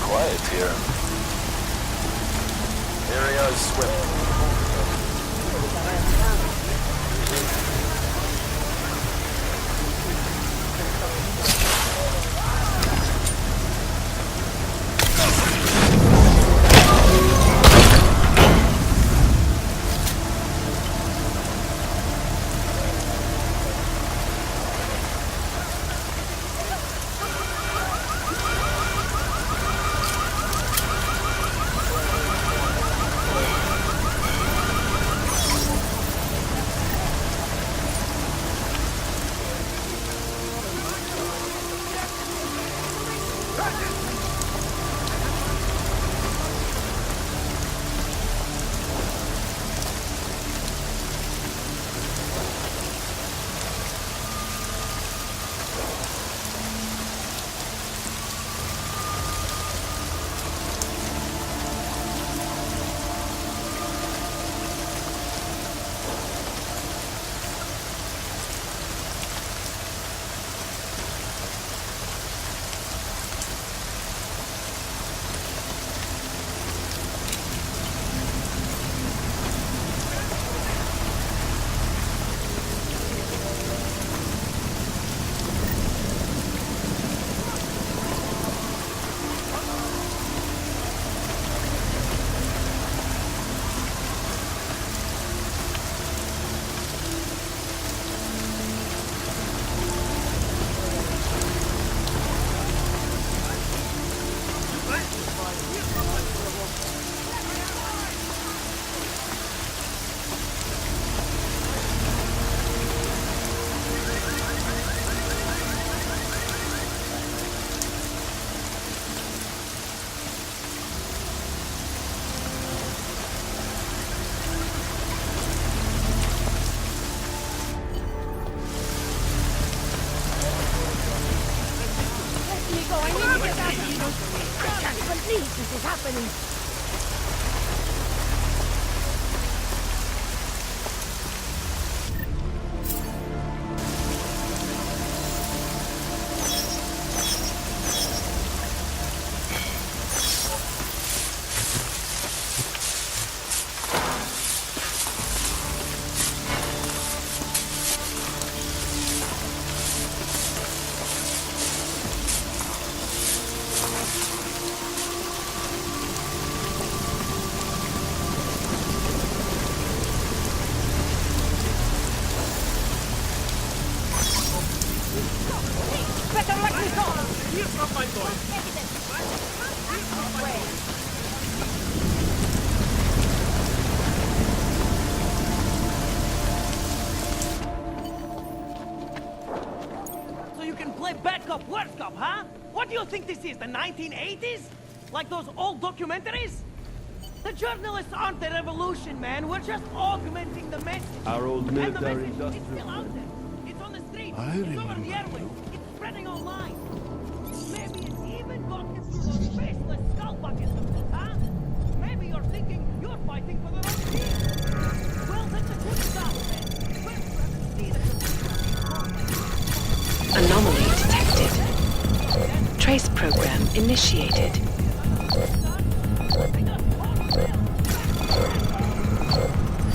quiet here. Area is swift. What do you think this is, the 1980s? Like those old documentaries? The journalists aren't the revolution, man. We're just augmenting the message. Our old And the military message, it's still industrial. out there. It's on the streets. I It's over remember. the airwaves. It's spreading online. Maybe it's even gotten through those faceless skull buckets of this, huh? Maybe you're thinking you're fighting for the wrong team. Well, then the good is out, man. First, you have to see the Anomaly detected. Trace program initiated.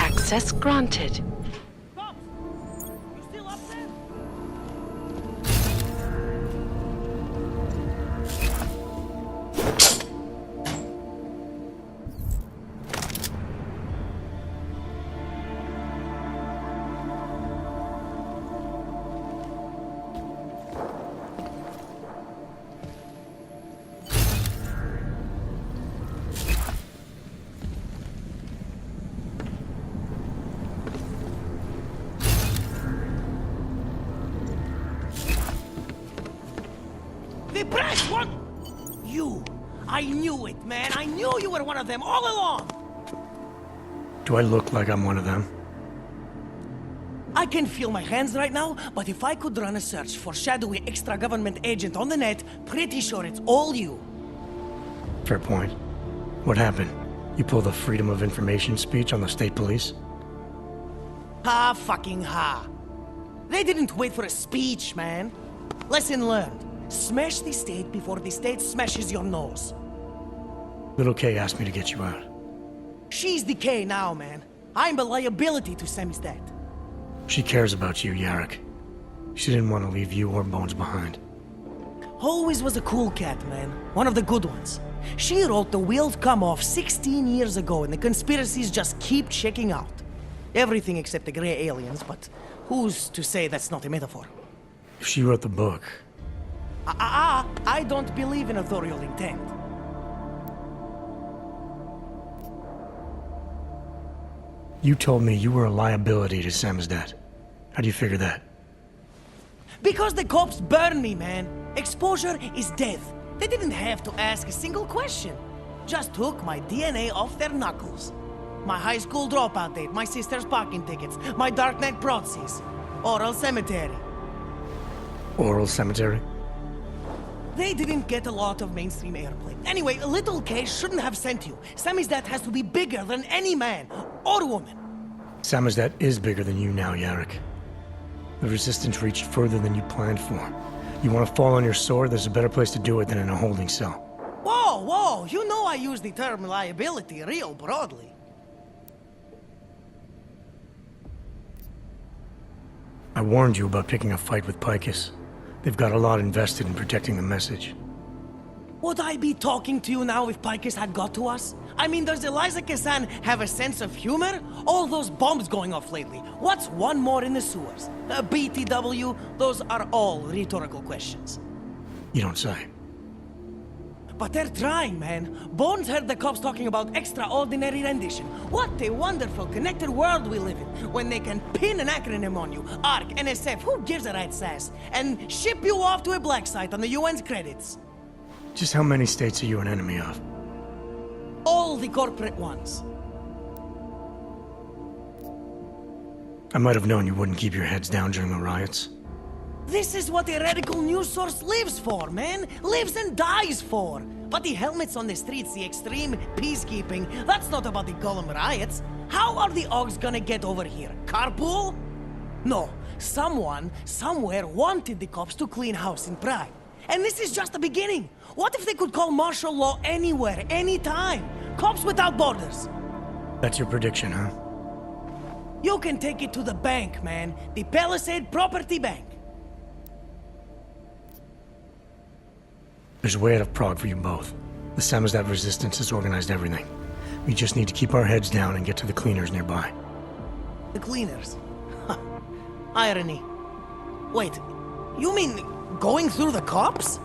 Access granted. Cops, you still up there? The press, what? You. I knew it, man. I knew you were one of them all along. Do I look like I'm one of them? I can feel my hands right now, but if I could run a search for shadowy extra-government agent on the net, pretty sure it's all you. Fair point. What happened? You pulled a freedom of information speech on the state police? Ha fucking ha. They didn't wait for a speech, man. Lesson learned. Smash the state before the state smashes your nose. Little K asked me to get you out. She's the K now, man. I'm a liability to Samizdat. She cares about you, Yarrick. She didn't want to leave you or Bones behind. Always was a cool cat, man. One of the good ones. She wrote the wheels come off 16 years ago and the conspiracies just keep checking out. Everything except the grey aliens, but who's to say that's not a metaphor? If she wrote the book, I don't believe in authorial intent. you told me you were a liability to Samizdat. How do you figure that? Because the cops burn me, man. Exposure is death. They didn't have to ask a single question. Just took my DNA off their knuckles. My high school dropout date, my sister's parking tickets, my darknet proxies. Oral cemetery. Oral cemetery? They didn't get a lot of mainstream airplay. Anyway, Little K shouldn't have sent you. Samizdat has to be bigger than any man or woman. Samizdat is bigger than you now, Yarrick. The Resistance reached further than you planned for. You want to fall on your sword, there's a better place to do it than in a holding cell. Whoa, whoa, you know I use the term liability real broadly. I warned you about picking a fight with Picus. They've got a lot invested in protecting the message. Would I be talking to you now if Picus had got to us? I mean, does Eliza Kazan have a sense of humor? All those bombs going off lately. What's one more in the sewers? BTW? Those are all rhetorical questions. You don't say. But they're trying, man. Bones heard the cops talking about extraordinary rendition. What a wonderful, connected world we live in, when they can pin an acronym on you, ARC, NSF, who gives a rat's ass, and ship you off to a black site on the UN's credits. Just how many states are you an enemy of? All the corporate ones. I might have known you wouldn't keep your heads down during the riots. This is what a radical news source lives for, man. Lives and dies for. But the helmets on the streets, the extreme peacekeeping, that's not about the Gollum riots. How are the Ogs gonna get over here? Carpool? No. Someone, somewhere wanted the cops to clean house in Prague. And this is just the beginning. What if they could call martial law anywhere, anytime? Cops without borders. That's your prediction, huh? You can take it to the bank, man. The Palisade Property Bank. There's a way out of Prague for you both. The Samizdat resistance has organized everything. We just need to keep our heads down and get to the cleaners nearby. The cleaners? Irony. Wait, you mean going through the cops?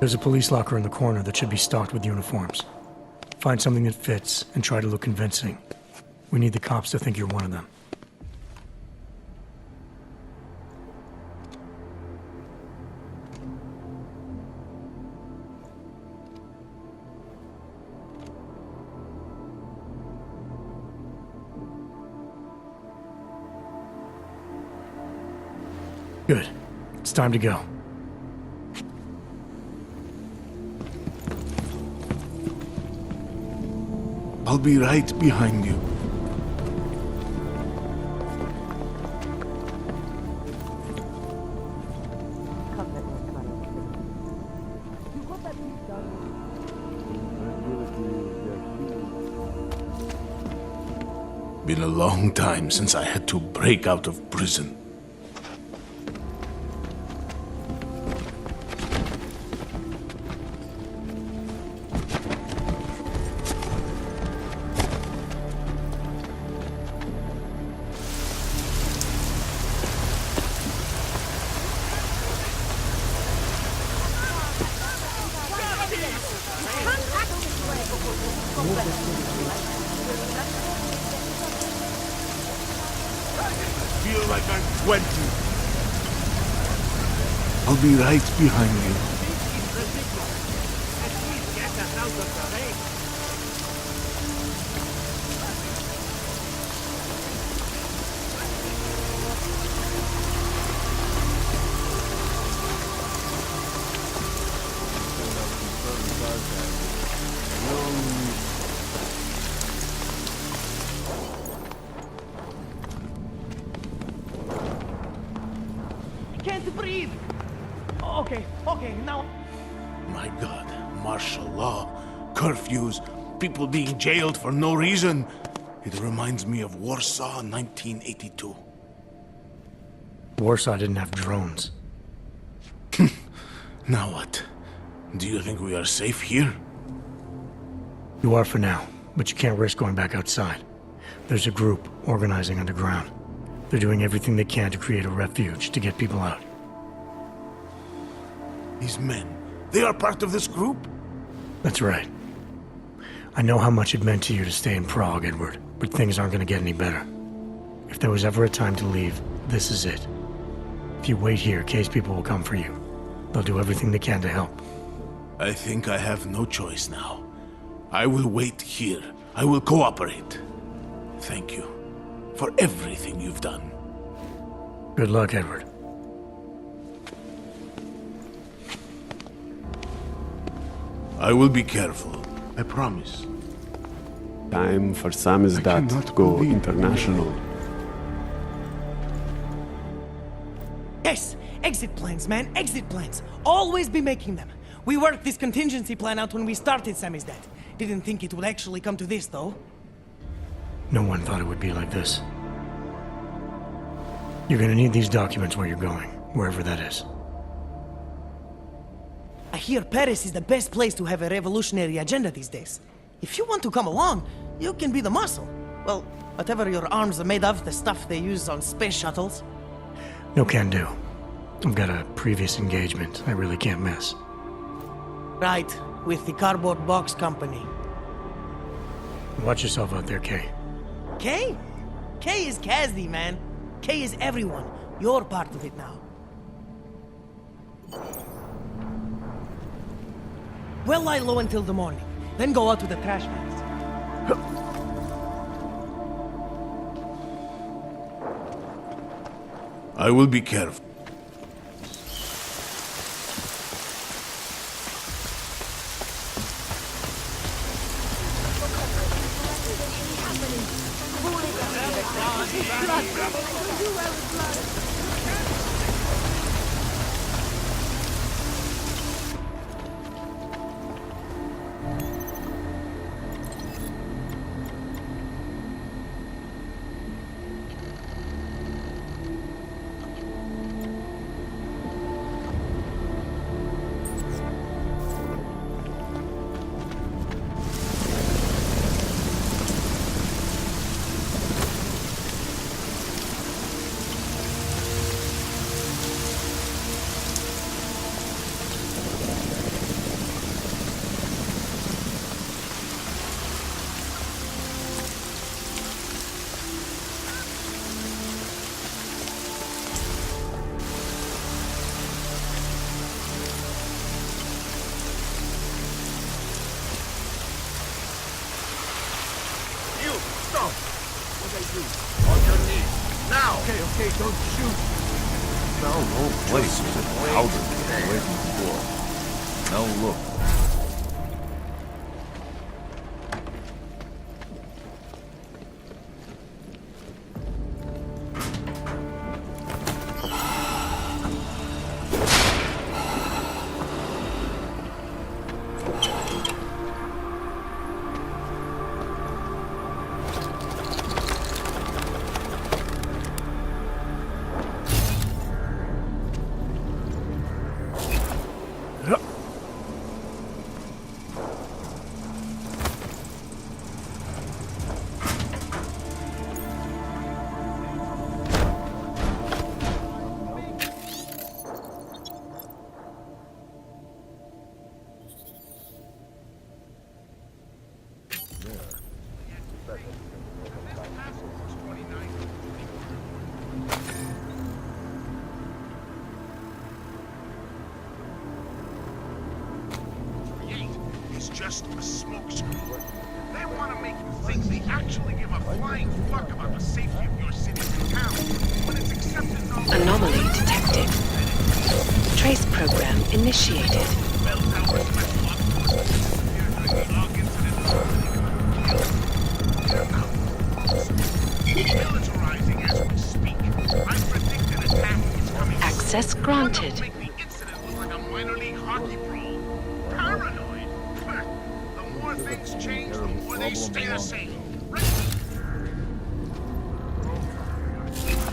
There's a police locker in the corner that should be stocked with uniforms. Find something that fits and try to look convincing. We need the cops to think you're one of them. Good. It's time to go. I'll be right behind you. Been a long time since I had to break out of prison. Feel like I'm 20. I'll be right behind you. breathe. Okay, now... My God, martial law, curfews, people being jailed for no reason. It reminds me of Warsaw 1982. Warsaw didn't have drones. Now what? Do you think we are safe here? You are for now, but you can't risk going back outside. There's a group organizing underground. They're doing everything they can to create a refuge to get people out. These men, they are part of this group? That's right. I know how much it meant to you to stay in Prague, Edward, but things aren't going to get any better. If there was ever a time to leave, this is it. If you wait here, Kay's people will come for you. They'll do everything they can to help. I think I have no choice now. I will wait here. I will cooperate. Thank you for everything you've done. Good luck, Edward. I will be careful. I promise. Time for samizdat to go international. Yes! Exit plans, man! Exit plans! Always be making them! We worked this contingency plan out when we started Samizdat. Didn't think it would actually come to this, though. No one thought it would be like this. You're gonna need these documents where you're going, wherever that is. I hear Paris is the best place to have a revolutionary agenda these days. If you want to come along, you can be the muscle. Well, whatever your arms are made of, the stuff they use on space shuttles. No can do. I've got a previous engagement I really can't miss. Right, with the cardboard box company. Watch yourself out there, Kay. Kay? Kay is Kazdi, man. Kay is everyone. You're part of it now. Well, lie low until the morning. Then go out to the trash bags. I will be careful. Okay, don't shoot. Now no place is louder than the way before. Now look. Just a smokescreen. They want to make you think they actually give a flying fuck about the safety of your city and town when it's accepted no Anomaly detected. Trace program initiated. Militarizing as we speak. I predict an attack is coming. Access granted. Make the incident look like a minor league hockey brawl. Paranoid. The more things change, the more they stay the same.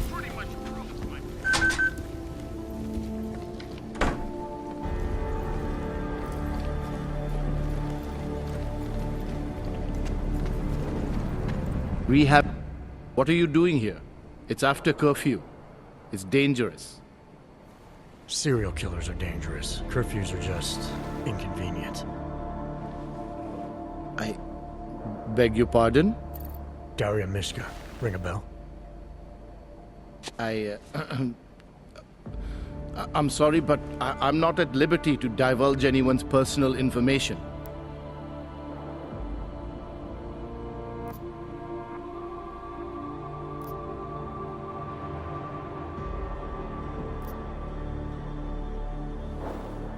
Pretty much proved my Rehab. What are you doing here? It's after curfew. It's dangerous. Serial killers are dangerous. Curfews are just inconvenient. I beg your pardon? Daria Mishka. Ring a bell? I'm sorry, but I'm not at liberty to divulge anyone's personal information.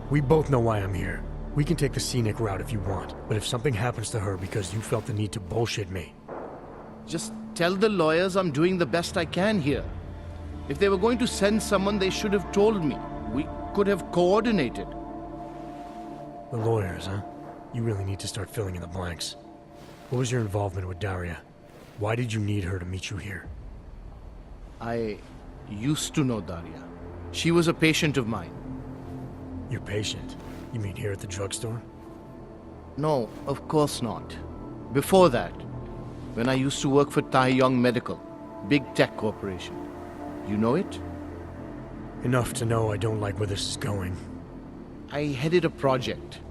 We both know why I'm here. We can take the scenic route if you want, but if something happens to her because you felt the need to bullshit me... Just tell the lawyers I'm doing the best I can here. If they were going to send someone, they should have told me. We could have coordinated. The lawyers, huh? You really need to start filling in the blanks. What was your involvement with Daria? Why did you need her to meet you here? I used to know Daria. She was a patient of mine. Your patient? You mean here at the drugstore? No, of course not. Before that, when I used to work for Tai Yong Medical, big tech corporation. You know it? Enough to know I don't like where this is going. I headed a project,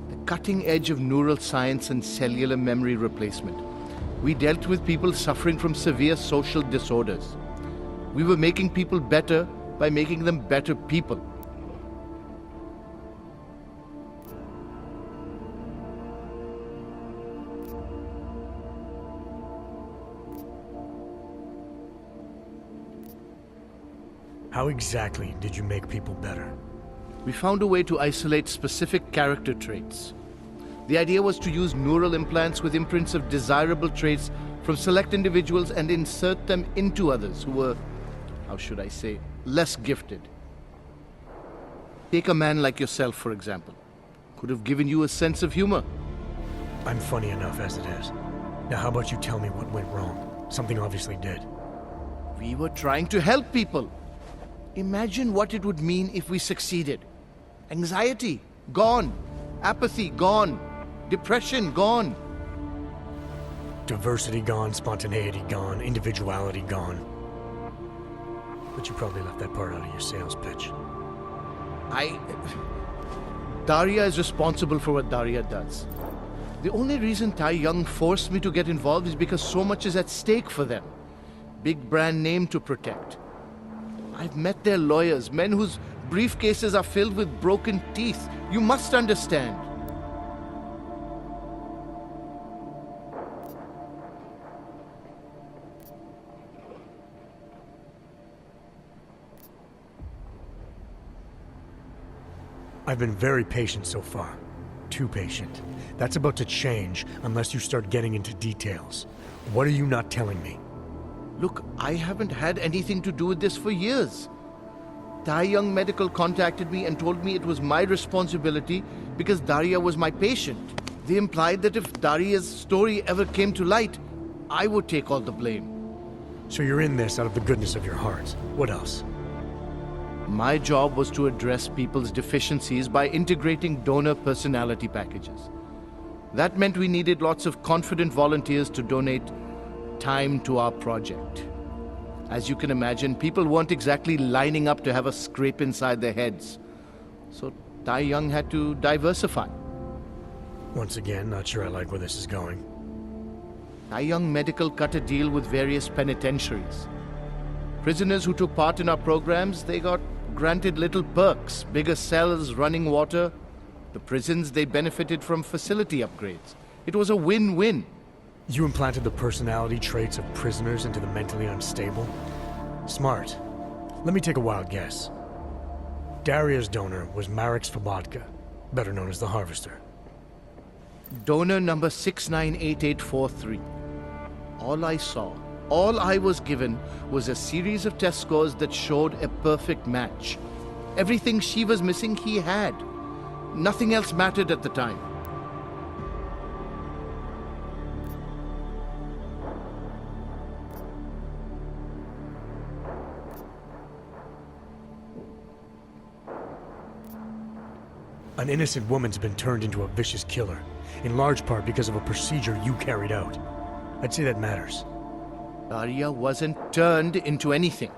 the cutting edge of neural science and cellular memory replacement. We dealt with people suffering from severe social disorders. We were making people better by making them better people. How exactly did you make people better? We found a way to isolate specific character traits. The idea was to use neural implants with imprints of desirable traits from select individuals and insert them into others who were, how should I say, less gifted. Take a man like yourself, for example. Could have given you a sense of humor. I'm funny enough as it is. Now how about you tell me what went wrong? Something obviously did. We were trying to help people. Imagine what it would mean if we succeeded. Anxiety, gone. Apathy, gone. Depression, gone. Diversity gone, spontaneity gone, individuality gone. But you probably left that part out of your sales pitch. Daria is responsible for what Daria does. The only reason Tai Yong forced me to get involved is because so much is at stake for them. Big brand name to protect. I've met their lawyers, men whose briefcases are filled with broken teeth. You must understand. I've been very patient so far. Too patient. That's about to change unless you start getting into details. What are you not telling me? Look, I haven't had anything to do with this for years. Tai Yong Medical contacted me and told me it was my responsibility because Daria was my patient. They implied that if Daria's story ever came to light, I would take all the blame. So you're in this out of the goodness of your heart. What else? My job was to address people's deficiencies by integrating donor personality packages. That meant we needed lots of confident volunteers to donate time to our project. As you can imagine, people weren't exactly lining up to have a scrape inside their heads. So Tai Yong had to diversify. Once again, not sure I like where this is going. Tai Yong Medical cut a deal with various penitentiaries. Prisoners who took part in our programs, they got granted little perks, bigger cells, running water. The prisons, they benefited from facility upgrades. It was a win-win. You implanted the personality traits of prisoners into the mentally unstable? Smart. Let me take a wild guess. Daria's donor was Marek Svobotka, better known as the Harvester. Donor number 698843. All I saw, all I was given was a series of test scores that showed a perfect match. Everything she was missing, he had. Nothing else mattered at the time. An innocent woman's been turned into a vicious killer, in large part because of a procedure you carried out. I'd say that matters. Daria wasn't turned into anything.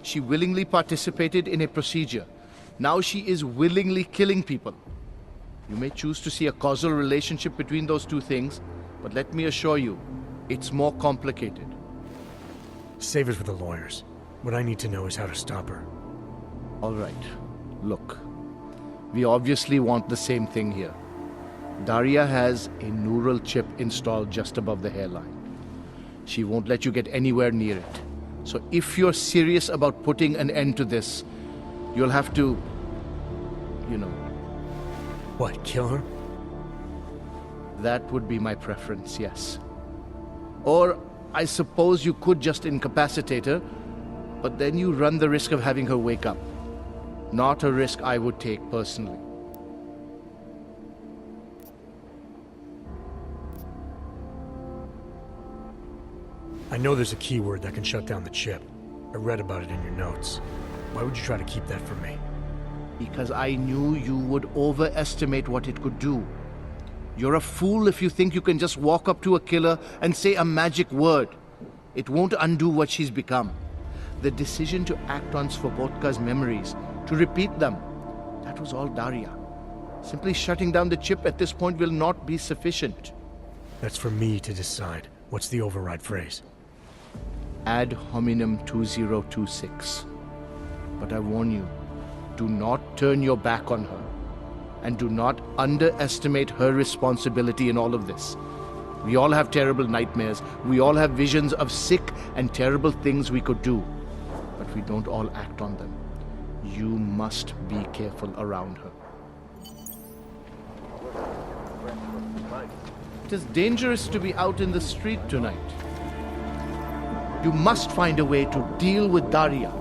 She willingly participated in a procedure. Now she is willingly killing people. You may choose to see a causal relationship between those two things, but let me assure you, it's more complicated. Save it for the lawyers. What I need to know is how to stop her. All right. Look, we obviously want the same thing here. Daria has a neural chip installed just above the hairline. She won't let you get anywhere near it. So if you're serious about putting an end to this, you'll have to, you know. What, kill her? That would be my preference, yes. Or I suppose you could just incapacitate her, but then you run the risk of having her wake up. Not a risk I would take personally. I know there's a keyword that can shut down the chip. I read about it in your notes. Why would you try to keep that from me? Because I knew you would overestimate what it could do. You're a fool if you think you can just walk up to a killer and say a magic word. It won't undo what she's become. The decision to act on Svobodka's memories, to repeat them, that was all Daria. Simply shutting down the chip at this point will not be sufficient. That's for me to decide. What's the override phrase? Ad hominem 2026. But I warn you, do not turn your back on her. And do not underestimate her responsibility in all of this. We all have terrible nightmares. We all have visions of sick and terrible things we could do. But we don't all act on them. You must be careful around her. It is dangerous to be out in the street tonight. You must find a way to deal with Daria.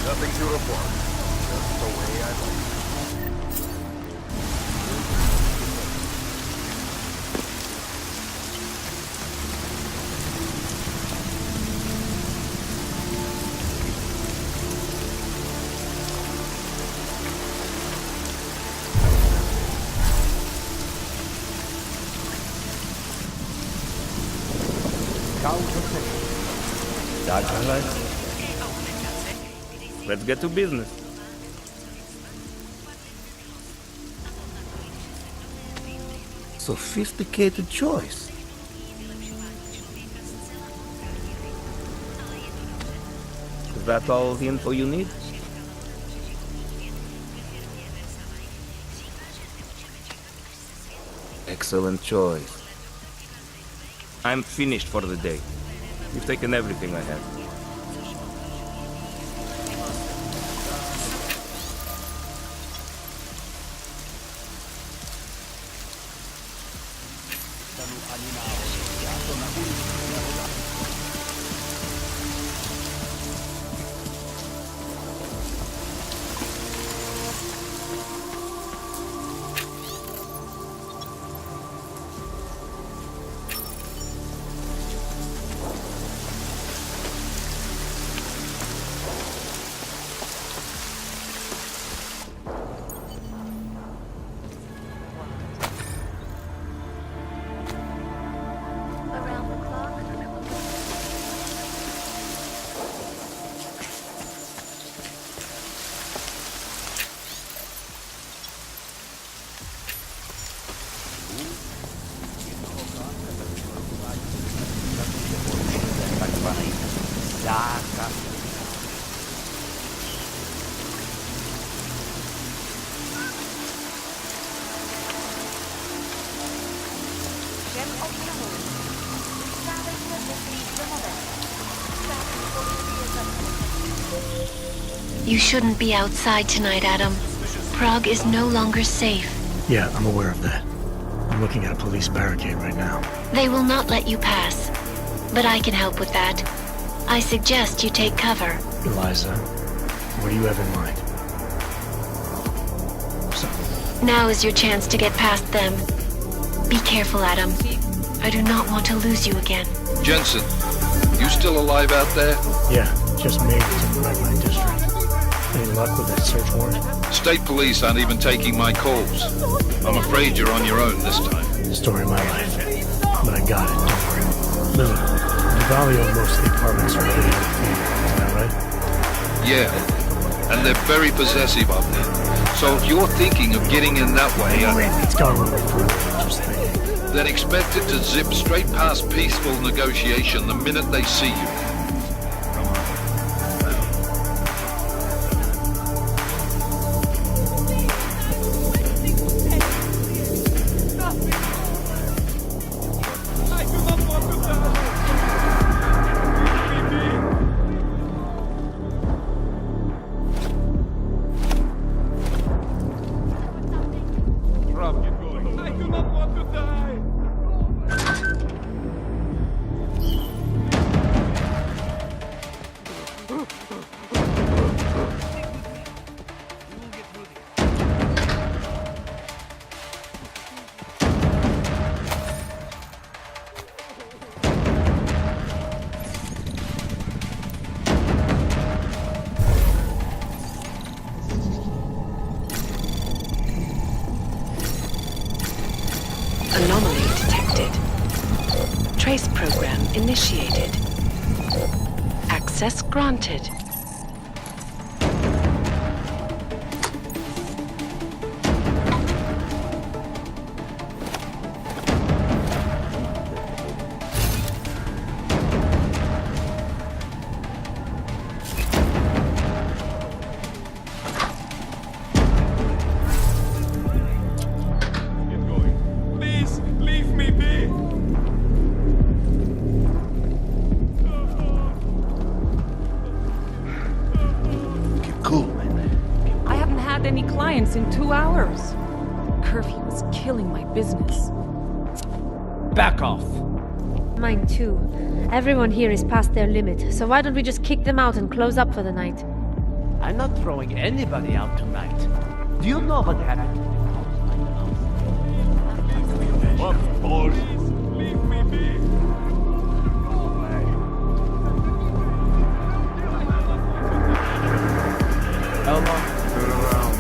Nothing to report. Just the way I like it. That's all right. Let's get to business. Sophisticated choice. Is that all the info you need? Excellent choice. I'm finished for the day. You've taken everything I had. You shouldn't be outside tonight, Adam. Prague is no longer safe. Yeah, I'm aware of that. I'm looking at a police barricade right now. They will not let you pass. But I can help with that. I suggest you take cover. Eliza, what do you have in mind? Now is your chance to get past them. Be careful, Adam. I do not want to lose you again. Jensen, you still alive out there? Yeah, just made it to the red light district. Any luck with that search warrant? State police aren't even taking my calls. I'm afraid you're on your own this time. Story of my life. But I got it, don't worry. Lily, the Valley owned most of the apartments are ready to feed. Is that right? Yeah, and they're very possessive of me. So if you're thinking of getting in that way, It's gone a little further, just thinking. then expect it to zip straight past peaceful negotiation the minute they see you. Anomaly detected. Trace program initiated. Access granted. In 2 hours. Curfew is killing my business. Back off. Mine too. Everyone here is past their limit, so why don't we just kick them out and close up for the night? I'm not throwing anybody out tonight. Do you know what happened? Of course. Leave me be. How long? Turn around.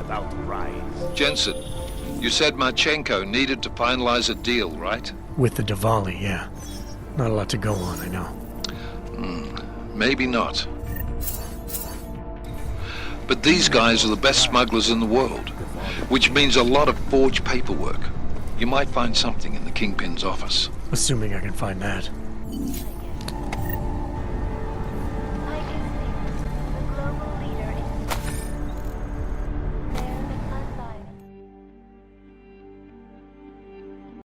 without rise. Jensen, you said Marchenko needed to finalize a deal, right? With the Diwali, yeah. Not a lot to go on, I know. Maybe not. But these guys are the best smugglers in the world, which means a lot of forged paperwork. You might find something in the Kingpin's office. Assuming I can find that.